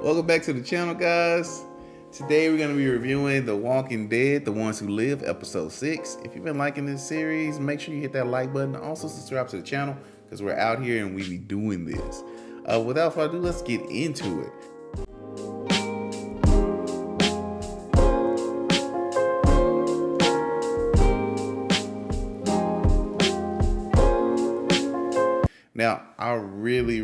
Welcome back to the channel, guys. Today we're going to be reviewing The Walking Dead, The Ones Who Live, episode 6. If you've been liking this series, make sure you hit that like button. Also subscribe to the channel because we're out here and we be doing this. Without further ado, let's get into it. Now, I really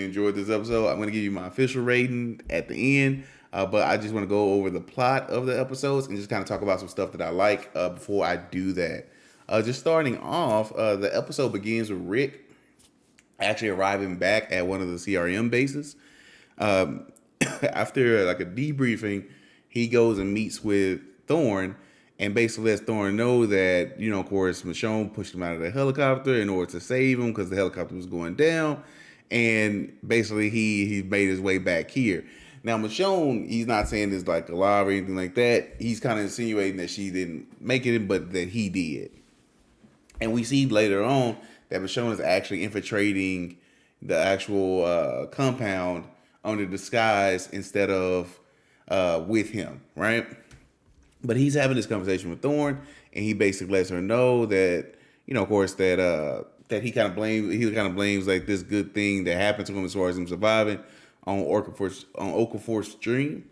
enjoyed this episode. I'm going to give you my official rating at the end, but I just want to go over the plot of the episodes and just kind of talk about some stuff that I like before I do that. Just starting off, the episode begins with Rick actually arriving back at one of the CRM bases. After like a debriefing, he goes and meets with Thorne and basically lets Thorne know that, of course, Michonne pushed him out of the helicopter in order to save him because the helicopter was going down. And basically he made his way back here. Now, Michonne, he's not saying it's like alive or anything like that. He's kind of insinuating that she didn't make it, but that he did. And we see later on that Michonne is actually infiltrating the actual compound under disguise instead of with him, right? But he's having this conversation with Thorne, and he basically lets her know that, of course, that he kind of blames like this good thing that happened to him as far as him surviving on Okafor's dream.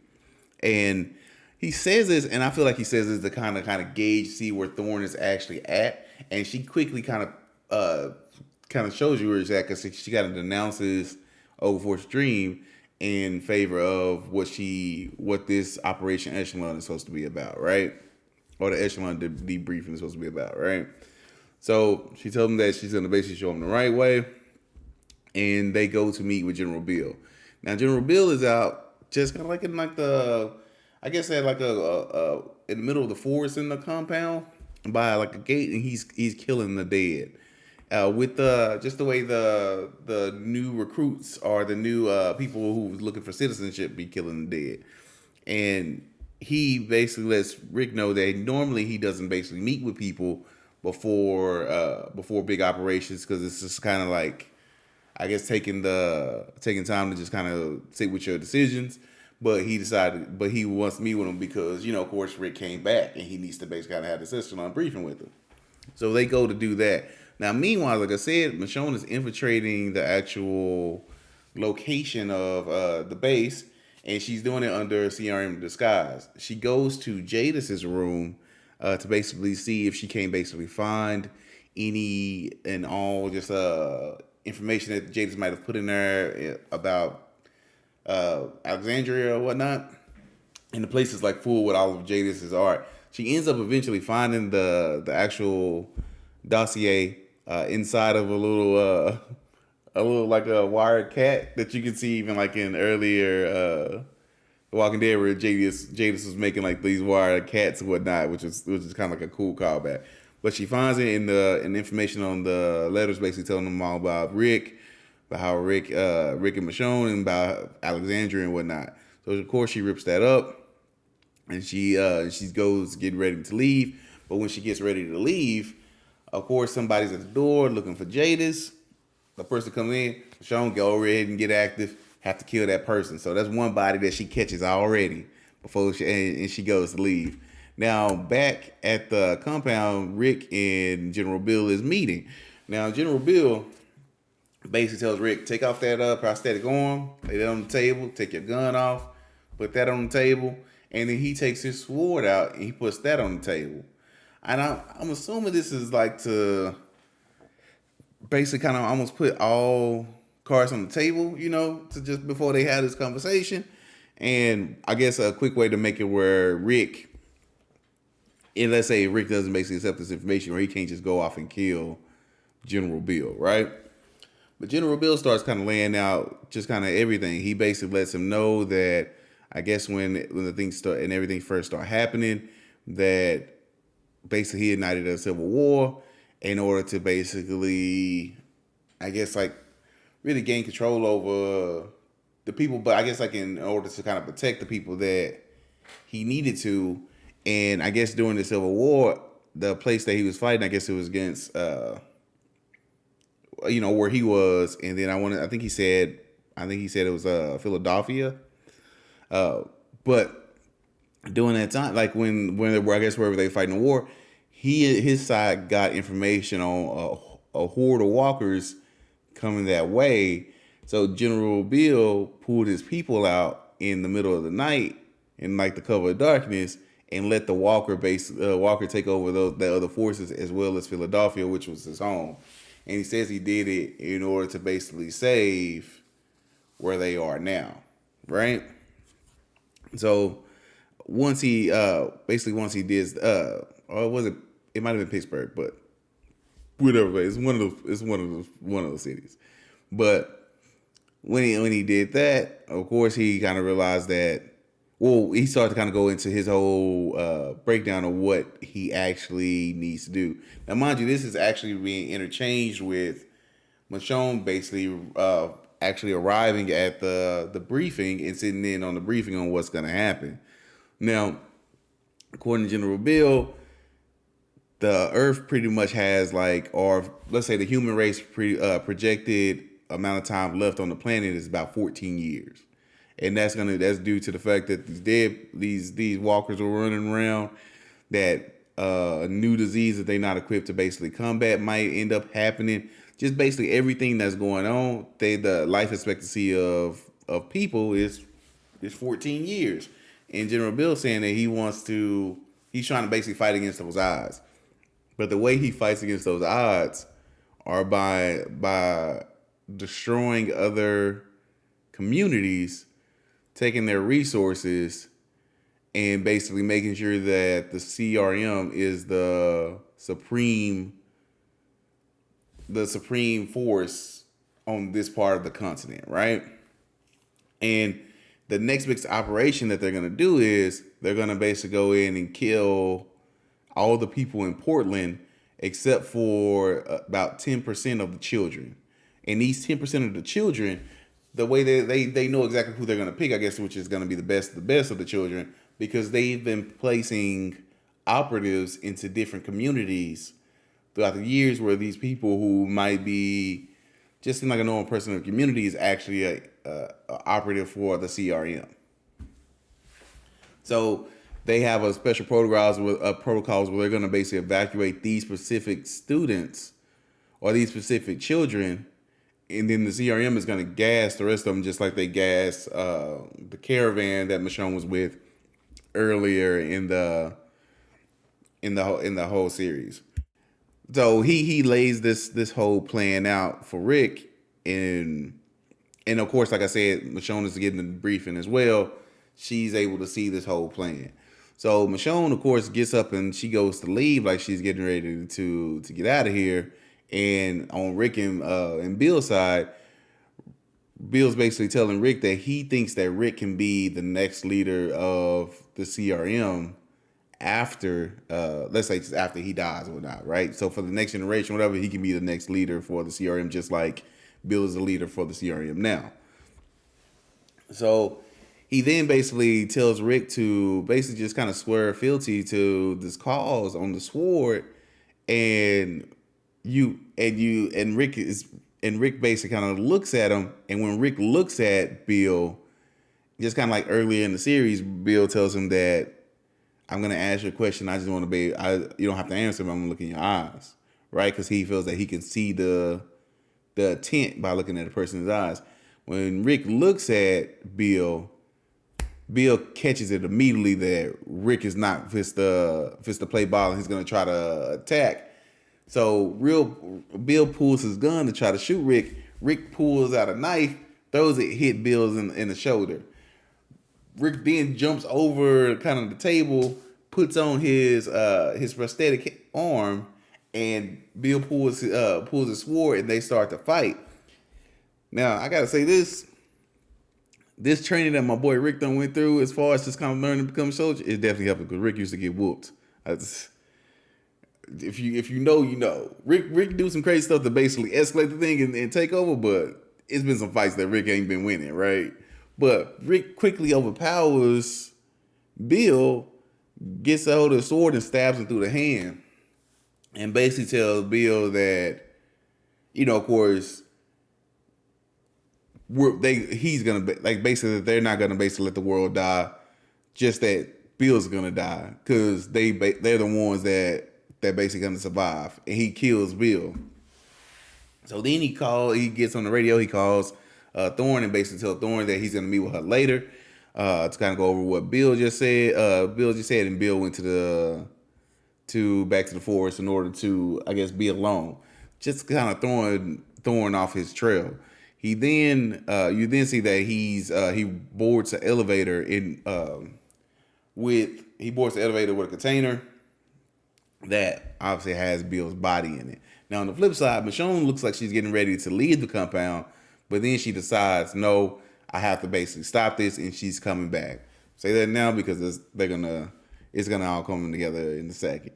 And he says this, and I feel like he says this to kind of gauge, see where Thorne is actually at. And she quickly kind of shows you where it's at, because she kind of denounces Okafor's dream in favor of what this Operation Echelon is supposed to be about, right? Or the Echelon debriefing is supposed to be about, right? So she told him that she's going to basically show him the right way, and they go to meet with General Bill. Now, General Bill is out just kind of like in like the, I guess at like a in the middle of the forest in the compound by like a gate, and he's killing the dead. With just the way the new recruits or the new people who was looking for citizenship be killing the dead. And he basically lets Rick know that normally he doesn't basically meet with people before big operations, because it's just kind of like, I guess, taking time to just kind of sit with your decisions. But he wants to meet with him because, of course, Rick came back and he needs to basically kind of have this echelon briefing with him. So they go to do that. Now, meanwhile, like I said, Michonne is infiltrating the actual location of the base, and she's doing it under CRM disguise. She goes to Jadis's room to basically see if she can basically find any and all just information that Jadis might have put in there about Alexandria or whatnot. And the place is like full with all of Jadis's art. She ends up eventually finding the actual dossier inside of a little like a wired cat that you can see even like in earlier The Walking Dead, where Jadis was making like these wired cats and whatnot, which is kind of like a cool callback. But she finds it in the information on the letters, basically telling them all about Rick, about how Rick and Michonne, and about Alexandria and whatnot. So of course she rips that up. And she goes getting ready to leave. But when she gets ready to leave, of course, somebody's at the door looking for Jadis. The person comes in, Michonne, go ahead and get active, have to kill that person. So that's one body that she catches already before she goes to leave. Now, back at the compound, Rick and General Bill is meeting. Now, General Bill basically tells Rick, take off that prosthetic arm, lay that on the table, take your gun off, put that on the table. And then he takes his sword out and he puts that on the table. And I'm assuming this is like to basically kind of almost put all cards on the table, to just before they had this conversation. And I guess a quick way to make it where Rick, and let's say Rick doesn't basically accept this information, or he can't just go off and kill General Bill, right? But General Bill starts kind of laying out just kind of everything. He basically lets him know that, I guess when the things start and everything first start happening, that basically he ignited a civil war in order to basically, I guess, like really gain control over the people, but I guess like in order to kind of protect the people that he needed to. And I guess during the Civil War, the place that he was fighting, I guess it was against, where he was, and then I think he said it was Philadelphia. But during that time, like when they were, I guess wherever they fighting the war, his side got information on a horde of walkers coming that way. So General Bill pulled his people out in the middle of the night in like the cover of darkness and let the Walker take over the other forces as well as Philadelphia, which was his home. And he says he did it in order to basically save where they are now, right? So once he did or was it might have been Pittsburgh, but whatever, it's one of those cities. But when he did that, of course he kind of realized that, well, he started to kind of go into his whole breakdown of what he actually needs to do. Now, mind you, this is actually being interchanged with Michonne basically actually arriving at the briefing and sitting in on the briefing on what's going to happen. Now, according to General Bill, the Earth pretty much has or let's say the human race projected amount of time left on the planet is about 14 years. And that's due to the fact that these walkers are running around, that a new disease that they're not equipped to basically combat might end up happening. Just basically everything that's going on, the life expectancy of people is 14 years. And General Bill saying that he's trying to basically fight against those odds. But the way he fights against those odds are by destroying other communities, taking their resources, and basically making sure that the CRM is the supreme force on this part of the continent, right? And the next big operation that they're going to do is they're going to basically go in and kill all the people in Portland except for about 10% of the children. And these 10% of the children, the way they know exactly who they're going to pick, I guess, which is going to be the best of the children, because they've been placing operatives into different communities throughout the years where these people who might be just in like a normal person in the community is actually a operative for the CRM. So they have a special protocols where they're going to basically evacuate these specific students or these specific children, and then the CRM is going to gas the rest of them just like they gas the caravan that Michonne was with earlier in the whole series. So he lays this whole plan out for Rick, and of course, like I said, Michonne is getting the briefing as well. She's able to see this whole plan. So Michonne, of course, gets up and she goes to leave, like she's getting ready to get out of here. And on Rick and Bill's side, Bill's basically telling Rick that he thinks that Rick can be the next leader of the CRM after, let's say, just after he dies or whatnot, right? So for the next generation, whatever, he can be the next leader for the CRM, just like Bill is the leader for the CRM now. So he then basically tells Rick to basically just kind of swear fealty to this cause on the sword, and Rick basically kind of looks at him, and when Rick looks at Bill, just kind of like earlier in the series, Bill tells him that I'm gonna ask you a question. I just want to you don't have to answer, but I'm gonna look in your eyes, right? Because he feels that he can see the intent by looking at a person's eyes. When Rick looks at Bill catches it immediately that Rick is not fist to play ball and he's gonna try to attack. So Bill pulls his gun to try to shoot Rick. Rick pulls out a knife, throws it, hit Bill in the shoulder. Rick then jumps over kind of the table, puts on his prosthetic arm, and Bill pulls his sword, and they start to fight. Now I gotta say this training that my boy Rick done went through, as far as just kind of learning to become a soldier, is definitely helping, because Rick used to get whooped. If you know, you know. Rick do some crazy stuff to basically escalate the thing and take over, but it's been some fights that Rick ain't been winning, right? But Rick quickly overpowers Bill, gets a hold of the sword and stabs him through the hand, and basically tells Bill that, of course, he's gonna like basically they're not gonna basically let the world die, just that Bill's gonna die because they're the ones that basically gonna survive, and he kills Bill. So then he gets on the radio, he calls Thorne and basically tells Thorne that he's gonna meet with her later to kind of go over what Bill just said. And Bill went back to the forest in order to, I guess, be alone, just kind of throwing Thorne off his trail. He then you then see that he boards the elevator with a container that obviously has Bill's body in it. Now on the flip side, Michonne looks like she's getting ready to leave the compound, but then she decides, no, I have to basically stop this, and she's coming back. Say that now because it's gonna all come together in a second.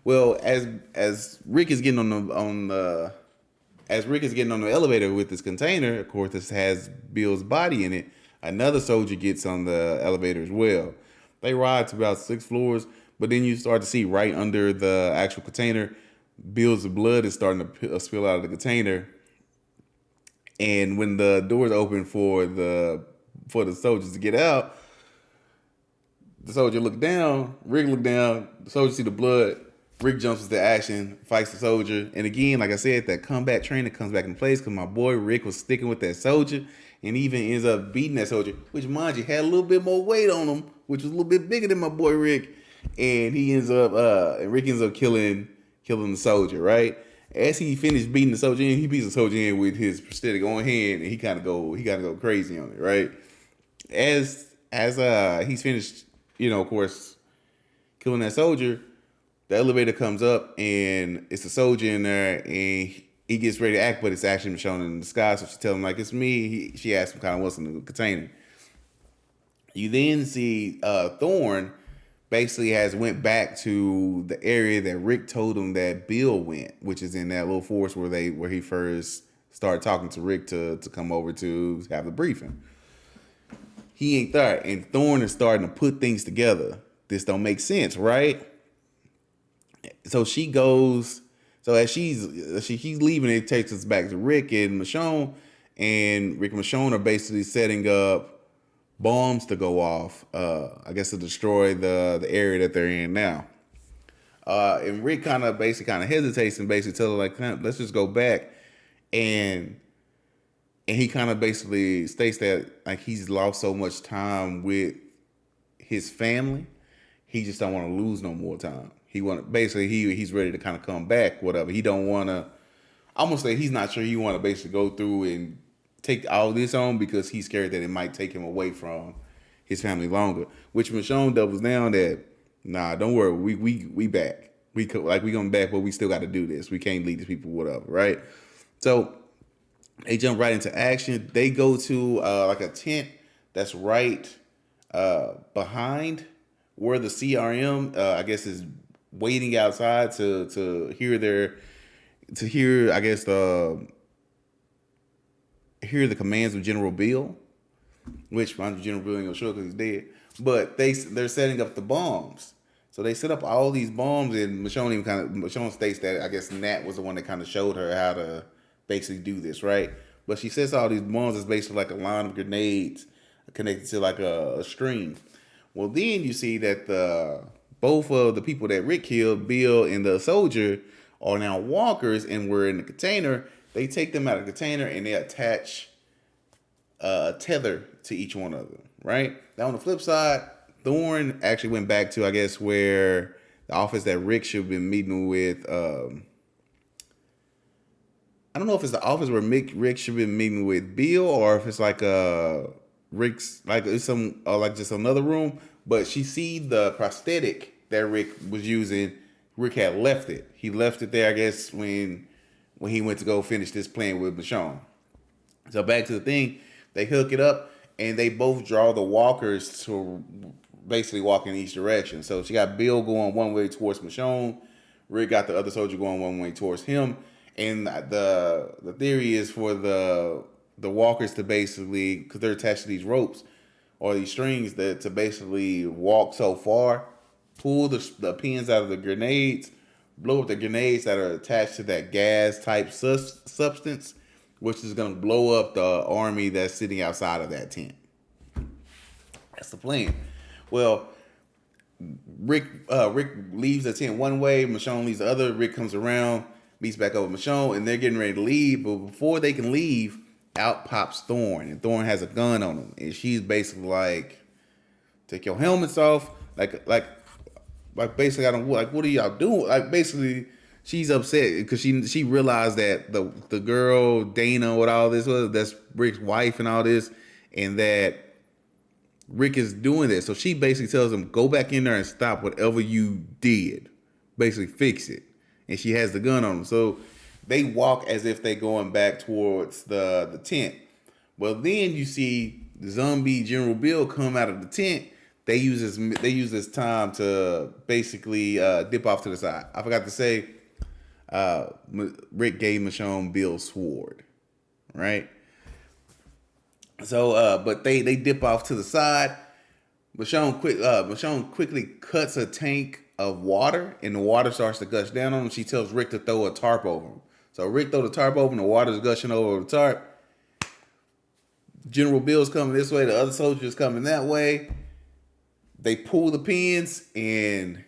Well, as Rick is getting on the elevator with this container, of course, this has Bill's body in it. Another soldier gets on the elevator as well. They ride to about 6 floors, but then you start to see right under the actual container, Bill's blood is starting to spill out of the container. And when the doors open for the soldiers to get out, the soldier looked down, Rick looked down, the soldier see the blood, Rick jumps into action, fights the soldier. And again, like I said, that combat training comes back in place because my boy Rick was sticking with that soldier and even ends up beating that soldier, which mind you had a little bit more weight on him, which was a little bit bigger than my boy Rick. And Rick ends up killing the soldier, right? As he finished beating the soldier in, he beats the soldier in with his prosthetic on hand, and he kind of go crazy on it, right? As he's finished, of course, killing that soldier, the elevator comes up and it's a soldier in there, and he gets ready to act, but it's actually Michonne in disguise. So she tells him like it's me. She asks him kind of what's in the container. You then see Thorne basically went back to the area that Rick told him that Bill went, which is in that little forest where he first started talking to Rick to come over to have the briefing. He ain't there, and Thorne is starting to put things together. This don't make sense, right? So she goes. So as she's leaving, it takes us back to Rick and Michonne, and Rick and Michonne are basically setting up bombs to go off, I guess to destroy the area that they're in now. And Rick kind of hesitates and basically tells her like, let's just go back. And he kind of basically states that like he's lost so much time with his family, he just don't want to lose no more time. He's ready to kind of come back, whatever. He don't want to. I'm gonna say he's not sure he want to basically go through and take all this on because he's scared that it might take him away from his family longer. Which Michonne doubles down that, nah, don't worry, we back. We gonna back, but we still got to do this. We can't lead these people, whatever, right? So they jump right into action. They go to like a tent that's right behind where the CRM I guess is waiting outside to hear I guess hear the commands of General Bill, which General Bill ain't gonna show because he's dead. But they're setting up the bombs. So they set up all these bombs, and Michonne states that I guess Nat was the one that kind of showed her how to basically do this, right? But she sets all these bombs as basically like a line of grenades connected to like a string. Well, then you see that both of the people that Rick killed, Bill and the soldier, are now walkers and were in the container. They take them out of the container and they attach a tether to each one of them, right? Now on the flip side, Thorne actually went back to, I guess, where the office that Rick should have been meeting with. I don't know if it's the office where Rick should have been meeting with Bill or if it's like Rick's, like it's just another room. But she see the prosthetic that Rick was using. Rick had left it. He left it there, I guess, when he went to go finish this plan with Michonne. So back to the thing, they hook it up and they both draw the walkers to basically walk in each direction. So she got Bill going one way towards Michonne. Rick got the other soldier going one way towards him. And the theory is for the walkers to basically, because they're attached to these ropes or these strings, that to basically walk so far, pull the pins out of the grenades, blow up the grenades that are attached to that gas type substance, which is gonna blow up the army that's sitting outside of that tent. That's the plan. Well, Rick leaves the tent one way, Michonne leaves the other. Rick comes around, meets back up with Michonne, and they're getting ready to leave. But before they can leave, out pops Thorn, and Thorn has a gun on him, and she's basically like, "Take your helmets off." Like basically, I don't like. What are y'all doing? Like basically, she's upset because she realized that the girl Dana, what all this was, that's Rick's wife and all this, and that Rick is doing this. So she basically tells him, go back in there and stop whatever you did. Basically fix it. And she has the gun on him. So they walk as if they're going back towards the tent. Well, then you see the zombie General Bill come out of the tent. They use this time to basically dip off to the side. I forgot to say, Rick gave Michonne Bill's sword. Right? So, but they dip off to the side. Michonne quickly cuts a tank of water, and the water starts to gush down on him. She tells Rick to throw a tarp over him. So Rick throw the tarp over, and the water's gushing over the tarp. General Bill's coming this way. The other soldiers coming that way. They pull the pins, and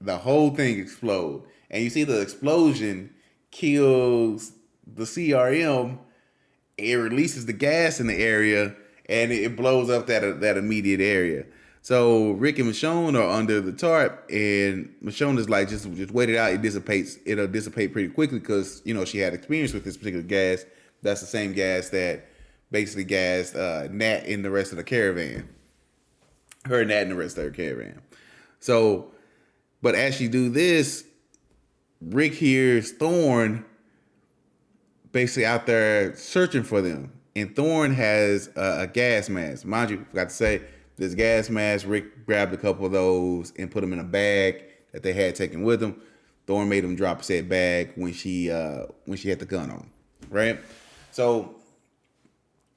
the whole thing explodes. And you see the explosion kills the CRM. It releases the gas in the area, and it blows up that immediate area. So Rick and Michonne are under the tarp, and Michonne is like, just wait it out. It dissipates. It'll dissipate pretty quickly because she had experience with this particular gas. That's the same gas that basically gassed Nat in the rest of the caravan. Her and Nat in the rest of her caravan. So, but as she do this, Rick hears Thorn basically out there searching for them. And Thorn has a gas mask. Mind you, forgot to say, this gas mask, Rick grabbed a couple of those and put them in a bag that they had taken with them. Thorn made him drop said bag when she had the gun on him. Right? So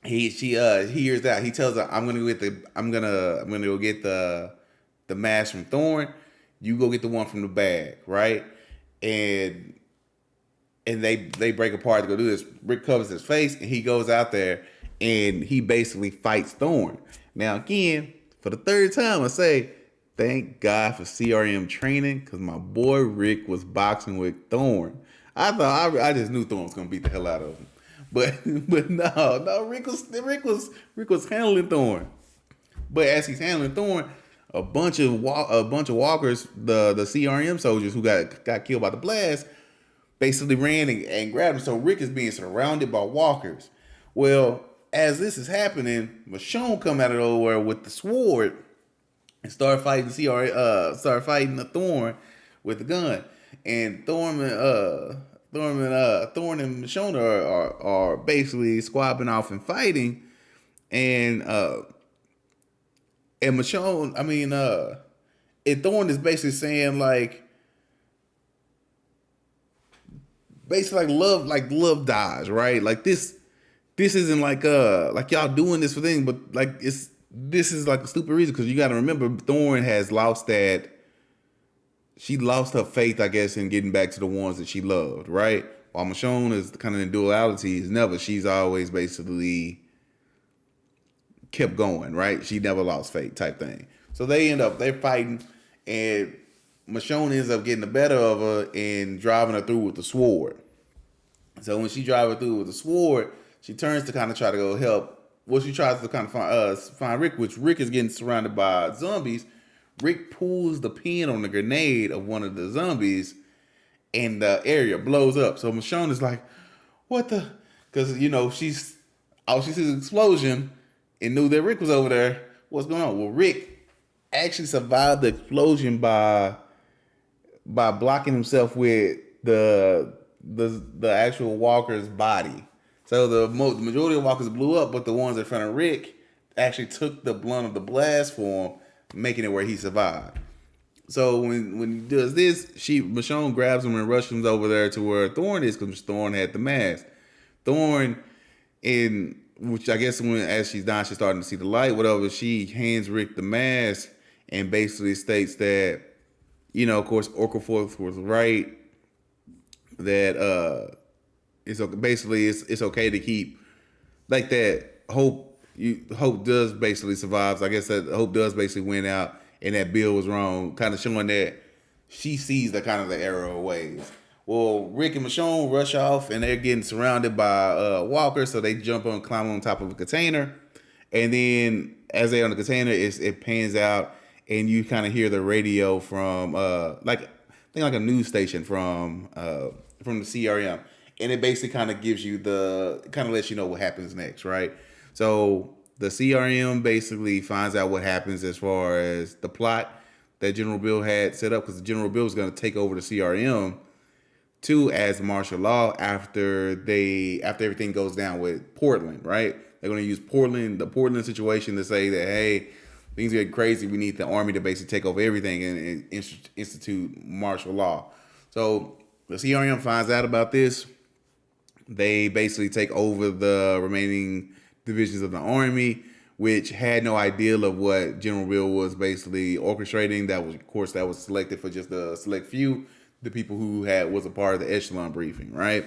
he hears that. He tells her, I'm gonna go get the mask from Thorn. You go get the one from the bag, right? And they break apart to go do this. Rick covers his face, and he goes out there, and he basically fights Thorn. Now, again, for the third time, I say, thank God for CRM training, because my boy Rick was boxing with Thorn. I just knew Thorn was going to beat the hell out of him. But no, Rick was handling Thorn. But as he's handling Thorn, a bunch of walkers, the CRM soldiers who got killed by the blast, basically ran and grabbed him. So Rick is being surrounded by walkers. Well, as this is happening, Michonne come out of nowhere with the sword and start fighting the Thorn with the gun. And Thorn and Michonne are basically squabbling off and fighting. And Michonne, and Thorn is basically saying basically love dies, right? Like this isn't like y'all doing this for thing, but this is like a stupid reason, because you got to remember Thorn has lost her faith, I guess, in getting back to the ones that she loved, right? While Michonne is kind of in duality, she's always basically kept going, right? She never lost faith type thing. So they're fighting, and Michonne ends up getting the better of her and driving her through with the sword. So when she drives her through with the sword, she turns to kind of try to go help. Well, she tries to kind of find Rick, which Rick is getting surrounded by zombies. Rick pulls the pin on the grenade of one of the zombies, and the area blows up. So Michonne is like, what the? Because, she sees an explosion and knew that Rick was over there. What's going on? Well, Rick actually survived the explosion by blocking himself with the actual walker's body. So the majority of walkers blew up, but the ones in front of Rick actually took the blunt of the blast for him, making it where he survived. So when he does this, Michonne grabs him and rushes him over there to where Thorn is, because Thorn had the mask. Thorn, which I guess as she's dying, she's starting to see the light, whatever, she hands Rick the mask and basically states that, of course, Orcaforth was right, that basically it's okay to keep like that hope. Hope does basically survives. I guess that hope does basically win out, and that Bill was wrong. Kind of showing that she sees the kind of the error of ways. Well, Rick and Michonne rush off, and they're getting surrounded by walkers, so they climb on top of a container, and then as they're on the container, it pans out, and you kind of hear the radio from like I think like a news station from the CRM, and it basically kind of gives you kind of lets you know what happens next, right? So the CRM basically finds out what happens as far as the plot that General Bill had set up, because General Bill was going to take over the CRM too as martial law after everything goes down with Portland, right? They're going to use the Portland situation to say that, hey, things are getting crazy. We need the army to basically take over everything and institute martial law. So the CRM finds out about this. They basically take over the remaining divisions of the army, which had no idea of what General Bill was basically orchestrating. That was selected for just a select few, the people who was a part of the echelon briefing, right?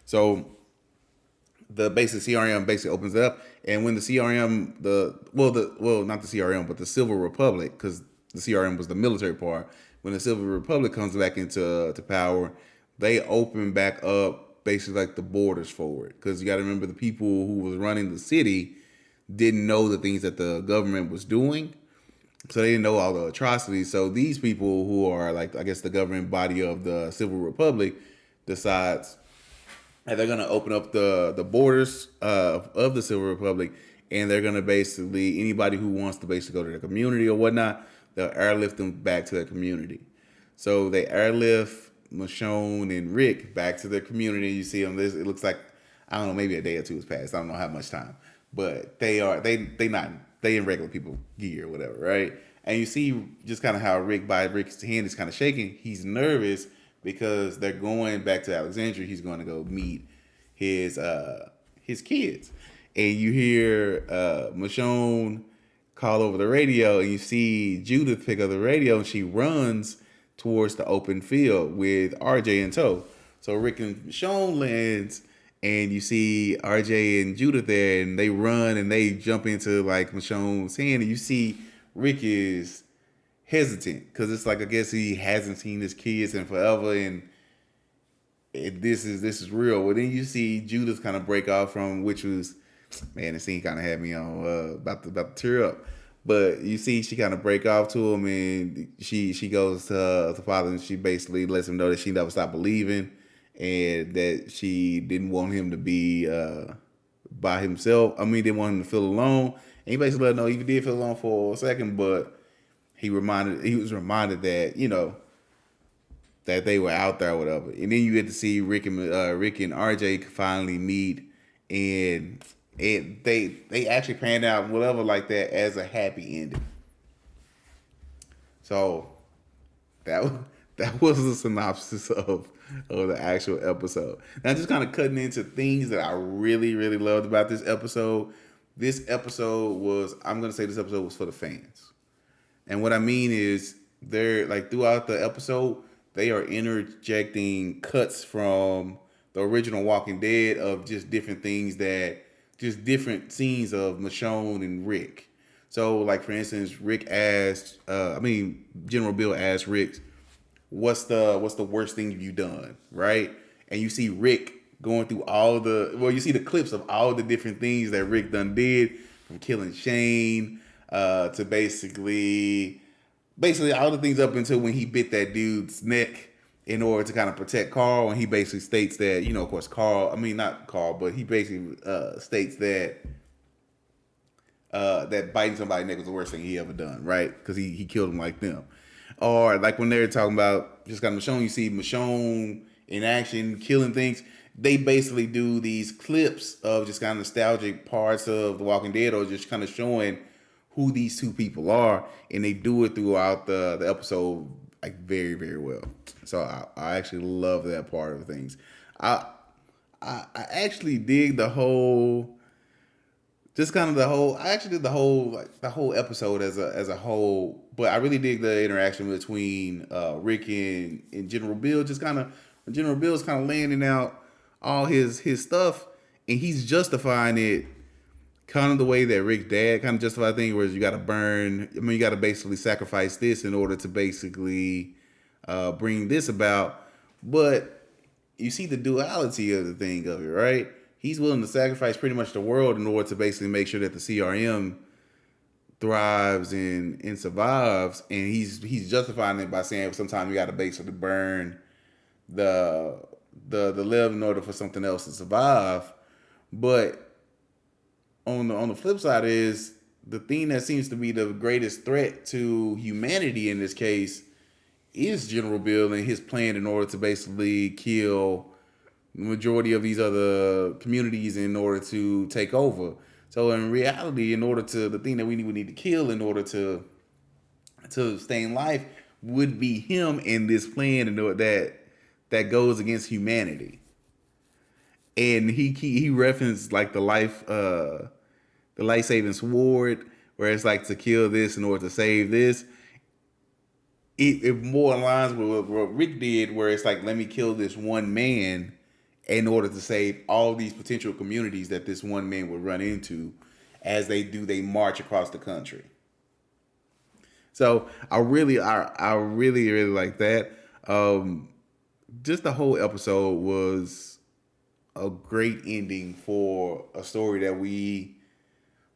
So the basic CRM basically opens it up, and when the CRM, not the CRM, but the Civil Republic, because the CRM was the military part. When the Civil Republic comes back into power, they open back up basically like the borders forward, because you got to remember the people who was running the city didn't know the things that the government was doing, so they didn't know all the atrocities. So these people who are like, I guess, the governing body of the Civil Republic decides and they're going to open up the borders of the Civil Republic, and they're going to basically, anybody who wants to basically go to their community or whatnot, they'll airlift them back to their community. So they airlift Michonne and Rick back to their community. You see them, it looks like, I don't know, maybe a day or two has passed. I don't know how much time. But they in regular people gear or whatever, right? And you see just kind of how Rick's hand is kind of shaking. He's nervous because they're going back to Alexandria. He's going to go meet his kids, and you hear Michonne call over the radio, and you see Judith pick up the radio, and she runs towards the open field with RJ in tow. So Rick and Michonne lands, and you see RJ and Judith there, and they run and they jump into like Michonne's hand, and you see Rick is hesitant because it's like, I guess he hasn't seen his kids in forever, and this is real. Well, then you see Judith kind of break off from, which was, man, the scene kind of had me on about to tear up. But you see she kind of break off to him, and she goes to the father, and she basically lets him know that she never stopped believing, and that she didn't want him to be by himself. I mean, didn't want him to feel alone. And he basically let her know he did feel alone for a second, but he was reminded that, you know, that they were out there or whatever. And then you get to see Rick and RJ finally meet, and they actually panned out whatever like that as a happy ending. So that was the synopsis of the actual episode. Now, just kind of cutting into things that I really, really loved about this episode. This episode was for the fans. And what I mean is, they're like, throughout the episode, they are interjecting cuts from the original Walking Dead of just different things just different scenes of Michonne and Rick. So, like, for instance, General Bill asked Rick, what's the worst thing you've done, right? And you see Rick going through you see the clips of all the different things that Rick done did, from killing Shane to basically all the things up until when he bit that dude's neck in order to kind of protect Carl. And he basically states that, you know, of course, not Carl, but he basically states that that biting somebody's neck was the worst thing he ever done, right? Because he killed him like them. Or like when they're talking about just kind of Michonne, you see Michonne in action killing things. They basically do these clips of just kind of nostalgic parts of The Walking Dead, or just kind of showing who these two people are, and they do it throughout the episode like very, very well. So I actually love that part of things. I actually dig the whole. I actually did the whole episode as a whole, but I really dig the interaction between Rick and General Bill. Just kind of, General Bill's kind of laying out all his stuff, and he's justifying it kind of the way that Rick's dad kind of justified things, whereas you got to burn. I mean, you got to basically sacrifice this in order to basically bring this about. But you see the duality of the thing of it, right? He's willing to sacrifice pretty much the world in order to basically make sure that the CRM thrives and survives, and he's justifying it by saying sometimes you got to basically burn the live in order for something else to survive. But on the flip side is the thing that seems to be the greatest threat to humanity in this case is General Bill and his plan in order to basically kill the majority of these other communities in order to take over. So in reality, in order to the thing that we would need to kill in order to stay in life would be him and this plan and that goes against humanity. And he referenced like the life saving sword, where it's like to kill this in order to save this. It more aligns with what Rick did, where it's like, let me kill this one man in order to save all these potential communities that this one man would run into as they march across the country. So I really like that. Just the whole episode was a great ending for a story that we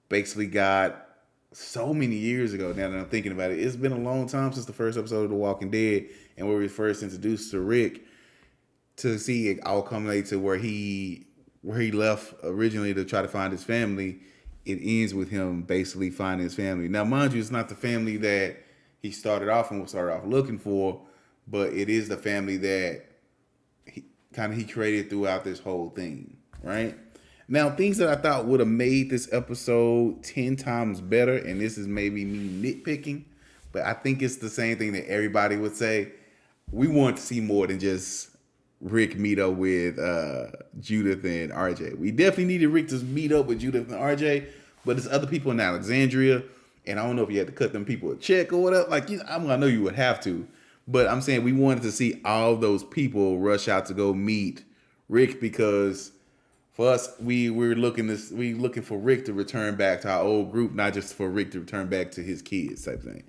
basically got so many years ago. Now that I'm thinking about it, it's been a long time since the first episode of The Walking Dead, and where we first introduced to Rick, to see it all culminate to where he left originally to try to find his family. It ends with him basically finding his family. Now, mind you, it's not the family that he started off looking for, but it is the family that he created throughout this whole thing, right? Now, things that I thought would have made this episode 10 times better, and this is maybe me nitpicking, but I think it's the same thing that everybody would say. We want to see more than just Rick meet up with Judith and RJ. We definitely needed Rick to meet up with Judith and RJ, but there's other people in Alexandria, and I don't know if you had to cut them people a check or whatever. Like, I know you would have to, but I'm saying we wanted to see all those people rush out to go meet Rick, because for us, we're looking for Rick to return back to our old group, not just for Rick to return back to his kids type thing.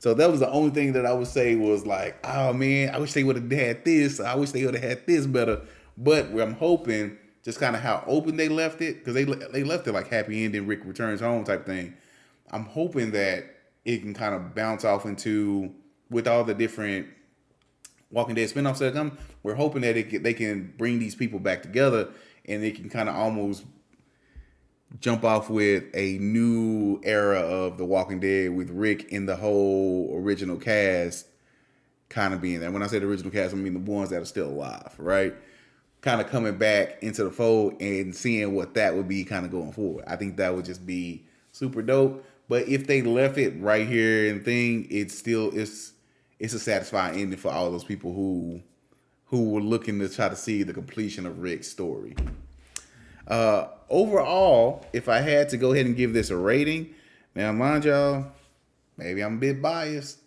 So that was the only thing that I would say was like, oh man, I wish they would have had this. I wish they would have had this better. But I'm hoping just kind of how open they left it, because they left it like happy ending, Rick returns home type thing. I'm hoping that it can kind of bounce off into, with all the different Walking Dead spinoffs that come, we're hoping that they can bring these people back together, and they can kind of almost jump off with a new era of The Walking Dead with Rick and the whole original cast kind of being there. When I say the original cast, I mean the ones that are still alive, right? Kind of coming back into the fold and seeing what that would be kind of going forward. I think that would just be super dope. But if they left it right here and thing, it's a satisfying ending for all those people who were looking to try to see the completion of Rick's story. Overall, if I had to go ahead and give this a rating, now mind y'all, maybe I'm a bit biased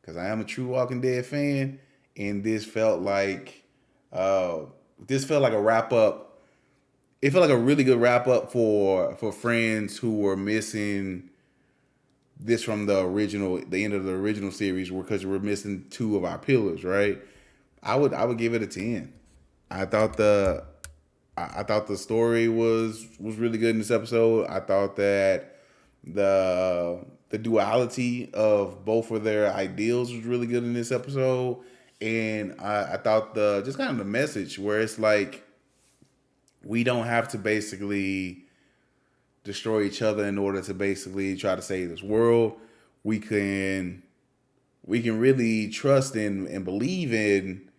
because I am a true Walking Dead fan, and this felt like a wrap up. It felt like a really good wrap up for friends who were missing this from the end of the original series, because we're missing two of our pillars, right? I would give it a 10. I thought the story was really good in this episode. I thought that the duality of both of their ideals was really good in this episode, and I thought just kind of the message where it's like, we don't have to basically destroy each other in order to basically try to save this world. We can really trust and believe in,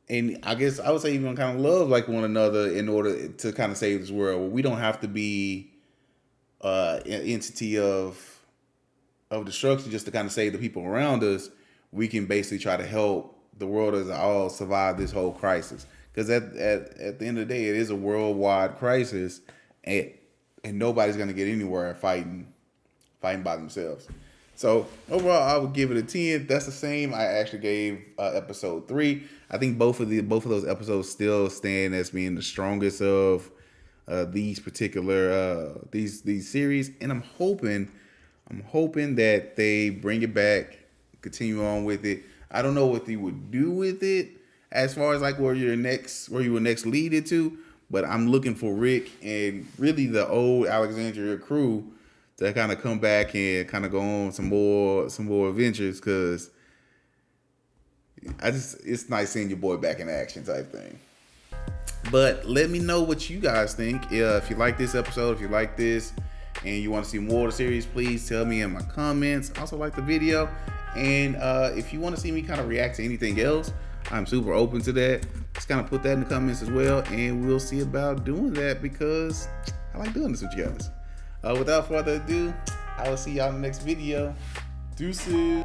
and I guess I would say even kind of love like one another in order to kind of save this world. We don't have to be an entity of destruction just to kind of save the people around us. We can basically try to help the world as a whole survive this whole crisis. Because at the end of the day, it is a worldwide crisis, and nobody's going to get anywhere fighting by themselves. So overall, I would give it a 10. That's the same I actually gave episode 3. I think both of those episodes still stand as being the strongest of these particular these series, and I'm hoping that they bring it back, continue on with it. I don't know what they would do with it as far as like where you would next lead it to, but I'm looking for Rick and really the old Alexandria crew to kind of come back and kind of go on some more adventures, because it's nice seeing your boy back in action type thing. But let me know what you guys think. If you like this episode, if you like this, and you want to see more of the series, please tell me in my comments. Also like the video, and if you want to see me kind of react to anything else, I'm super open to that. Just kind of put that in the comments as well, and we'll see about doing that, because I like doing this with you guys. Without further ado, I will see y'all in the next video. Deuces.